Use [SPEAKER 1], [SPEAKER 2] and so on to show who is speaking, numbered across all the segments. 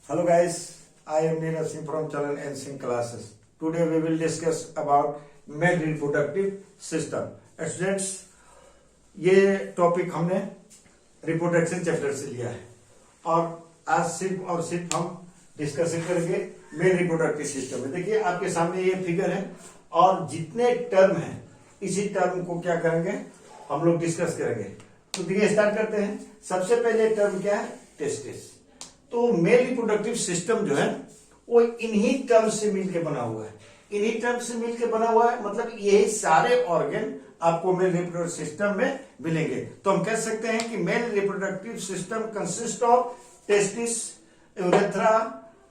[SPEAKER 1] Hello guys, I am Neeraj Singh from Chalan and Singh classes. Today we will discuss about male reproductive system. Students, ये topic हमने reproduction chapter से लिया है और आज सिर्फ हम डिस्कशन करेंगे मेल रिप्रोडक्टिव सिस्टम में। देखिए आपके सामने ये फिगर है और जितने टर्म है इसी टर्म को क्या करेंगे हम लोग डिस्कस करेंगे। तो देखिए स्टार्ट करते हैं। सबसे पहले टर्म क्या है? टेस्टिस। तो मेल रिप्रोडक्टिव सिस्टम जो है वो इन्हीं टर्म से मिलकर बना हुआ है। इन्हीं टर्म से मिलकर बना हुआ है मतलब यही सारे ऑर्गन आपको मेल रिप्रोडक्टिव सिस्टम में मिलेंगे। तो हम कह सकते हैं कि male reproductive system consist of testis, urethra,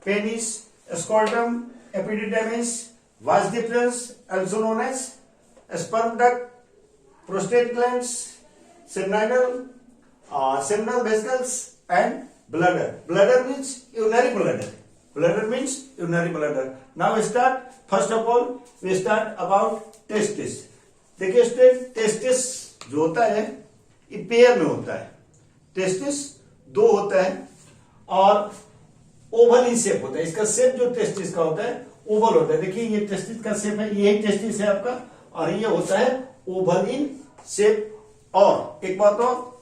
[SPEAKER 1] penis, scrotum, epididymis, vas deferens, also known as sperm duct, prostate glands, seminal vesicles and bladder. Bladder means urinary bladder. Bladder means urinary bladder. Now we start. First of all, we start about testis. देखिए testis जो होता है ये pair में होता है। Testis दो होता है और ओवल इन शेप होता है। इसका शेप जो टेस्टिस का होता है ओवल होता है। देखिए ये टेस्टिस का शेप है, यही टेस्टिस है आपका और ये होता है ओवल इन शेप। और एक बात और,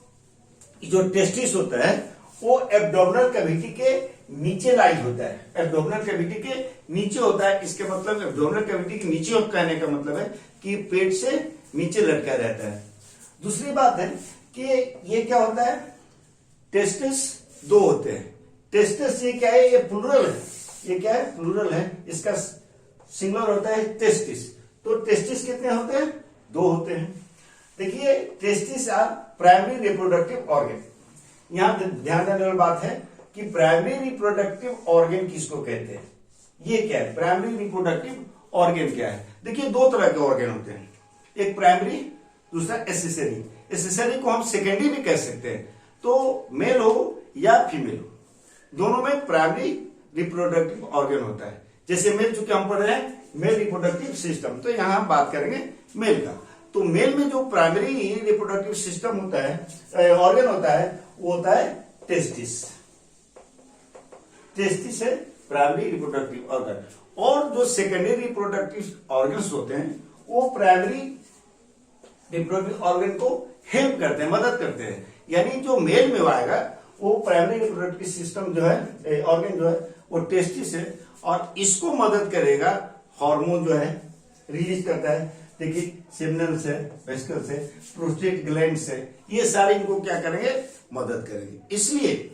[SPEAKER 1] जो टेस्टिस होता है वो एब्डोमिनल कैविटी के नीचे लाइज होता है। एब्डोमिनल कैविटी के नीचे होता है। इसके मतलब एब्डोमिनल कैविटी के नीचे कहने का मतलब है कि पेट से नीचे लटका रहता है। दूसरी बात है कि ये क्या होता है, टेस्टिस दो होते हैं। टेस्टिस ये क्या है? ये प्लूरल है। ये क्या है? प्लूरल है। इसका सिंगुलर होता है टेस्टिस। तो टेस्टिस कितने होते हैं? दो होते हैं। देखिए testis are primary reproductive organ. यहां ध्यान देने वाली बात है कि प्राइमरी रिप्रोडक्टिव ऑर्गन किसको कहते हैं। ये क्या है? प्राइमरी रिप्रोडक्टिव ऑर्गन क्या है? देखिए दो तरह के ऑर्गन होते हैं, एक प्राइमरी, दूसरा एसेसरी। एसेसरी को हम सेकेंडरी भी कह सकते हैं। तो मेल हो या फीमेल हो, दोनों में प्राइमरी रिप्रोडक्टिव ऑर्गन होता है। जैसे मेल, चूंकि हम पढ़ रहे हैं मेल रिप्रोडक्टिव सिस्टम, तो यहां हम बात करेंगे मेल का। तो मेल में जो प्राइमरी रिप्रोडक्टिव सिस्टम होता है, ऑर्गन होता है, वो होता है टेस्टिस। टेस्टिस है प्राइमरी रिप्रोडक्टिव ऑर्गन। और जो सेकेंडरी रिप्रोडक्टिव ऑर्गन्स होते हैं वो प्राइमरी रिप्रोडक्टिव ऑर्गन को हेल्प करते हैं, मदद करते हैं। यानी जो मेल में आएगा वो प्राइमरी रिप्रोडक्टिव सिस्टम जो है, ऑर्गन जो है वो टेस्टिस है और इसको मदद करेगा, हार्मोन जो है रिलीज करता है। देखिए सेमिनल से, वेसिकल से, प्रोस्टेट ग्लैंड से, ये सारे इनको क्या करेंगे? मदद करेंगे। इसलिए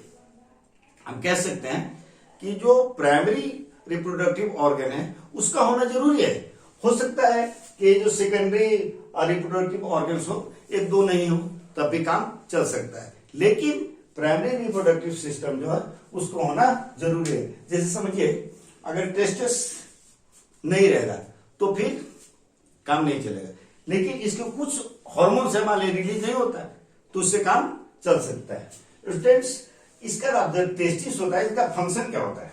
[SPEAKER 1] हम कह सकते हैं कि जो प्राइमरी रिप्रोडक्टिव ऑर्गन है उसका होना जरूरी है। हो सकता है कि जो सेकेंडरी रिप्रोडक्टिव ऑर्गन्स हो, एक दो नहीं हो, तब भी काम चल सकता है। लेकिन प्राइमरी रिप्रोडक्टिव सिस्टम जो है उसको होना जरूरी है। जैसे समझिए अगर टेस्टिस नहीं रहेगा तो फिर काम नहीं चलेगा, लेकिन इसके कुछ हार्मोन से मान लीजिए रिलीज नहीं होता है तो उससे काम चल सकता है। स्टूडेंट्स, इसका जो टेस्टिस होता है इसका फंक्शन क्या होता है?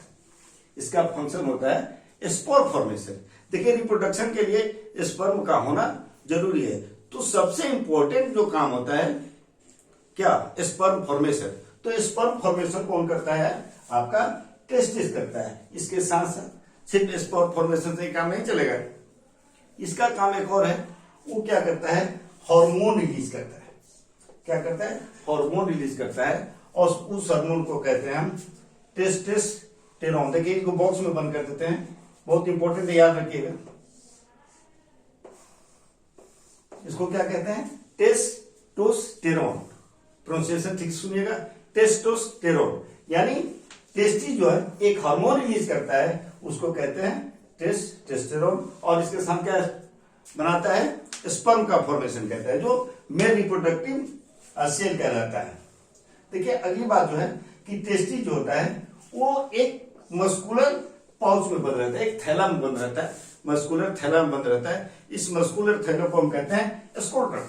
[SPEAKER 1] इसका फंक्शन होता है स्पर्म फॉर्मेशन। देखिए रिप्रोडक्शन के लिए स्पर्म का होना जरूरी है। तो सबसे इंपॉर्टेंट जो काम होता है क्या? Sperm formation. तो स्पर्म फॉर्मेशन कौन करता है? आपका टेस्टिस करता है। इसके साथ साथ सिर्फ स्पर्म फॉर्मेशन से काम नहीं चलेगा, इसका काम एक और है, वो क्या करता है? हार्मोन रिलीज करता है। क्या करता है? हार्मोन रिलीज करता है और उस हार्मोन को कहते हैं हम टेस्टोस्टेरोन। देखिए इसको बॉक्स में बंद कर देते हैं, बहुत इंपॉर्टेंट है, याद रखिएगा। इसको क्या कहते हैं? टेस्टोस्टेरोन। प्रोनाउंसिएशन ठीक सुनिएगा, टेस्टोस्टेरोन। यानी टेस्टिस जो है एक हार्मोन रिलीज करता है, उसको कहते हैं टेस्टोस्टेरोन। और इसके साथ क्या बनाता है? स्पर्म का फॉर्मेशन कहता है, जो मेल रिप्रोडक्टिव सेल कहलाता है। देखिए अगली बात जो है कि टेस्टिस जो होता है वो एक मस्कुलर पाउच में बंद रहता है, एक थैला में बंद रहता है, मस्कुलर थैला में बंद रहता है। इस मस्कुलर थैला को हम कहते हैं स्कोर्टन।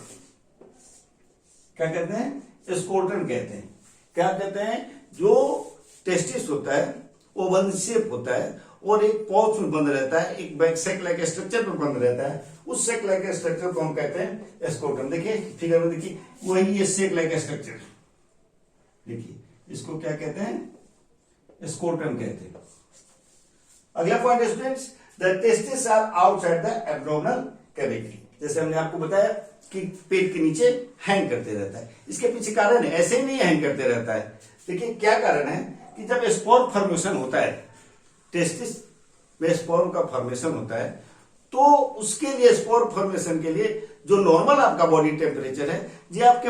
[SPEAKER 1] क्या कहते हैं? स्कोर्टन कहते हैं। क्या कहते हैं? जो टेस्टिस होता है वो बंद शेप होता है और एक पाउच में बंद रहता है, एक बैक सेक लाइक स्ट्रक्चर में बंद रहता है। उस सेक लाइक स्ट्रक्चर को हम कहते हैं स्कोर्टन। देखिए फिगर में देखिए वही ये सेक लाइक स्ट्रक्चर, देखिए इसको क्या कहते हैं? स्कोटम कहते हैं। अगला point students, the testis are outside the abdominal cavity. जैसे हमने आपको बताया कि पेट के नीचे हैंग करते रहता है। इसके पीछे कारण है, ऐसे ही नहीं हैंग करते रहता है। देखिए क्या कारण है कि जब स्पोर्म फॉर्मेशन होता है, टेस्टिस में स्पोर्म का फॉर्मेशन होता है, तो उसके लिए स्पोर्म फॉर्मेशन के लिए जो नॉर्मल आपका बॉडी टेम्परेचर है, ये आपके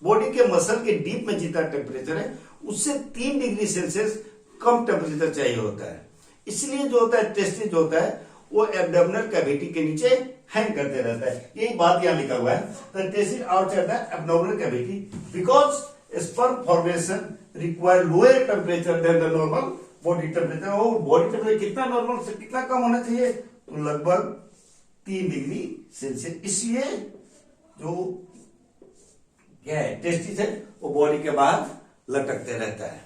[SPEAKER 1] बॉडी के मसल के डीप में जितना टेम्परेचर है उससे 3 डिग्री सेल्सियस कम टेम्परेचर चाहिए होता है। इसलिए जो होता है टेस्टिस जो होता है वो एब्डोमिनल कैविटी के नीचे हैंग करते रहता है। यही बात यहां लिखा हुआ है, the testis outside the abdominal cavity because sperm formation require lower temperature than the normal body temperature. और बॉडी टेम्परेचर कितना नॉर्मल से कितना कम होना चाहिए, तो लगभग 3 डिग्री सेल्सियस। इसलिए जो क्या है टेस्टिस है वो बॉडी के बाहर लटकते रहता है।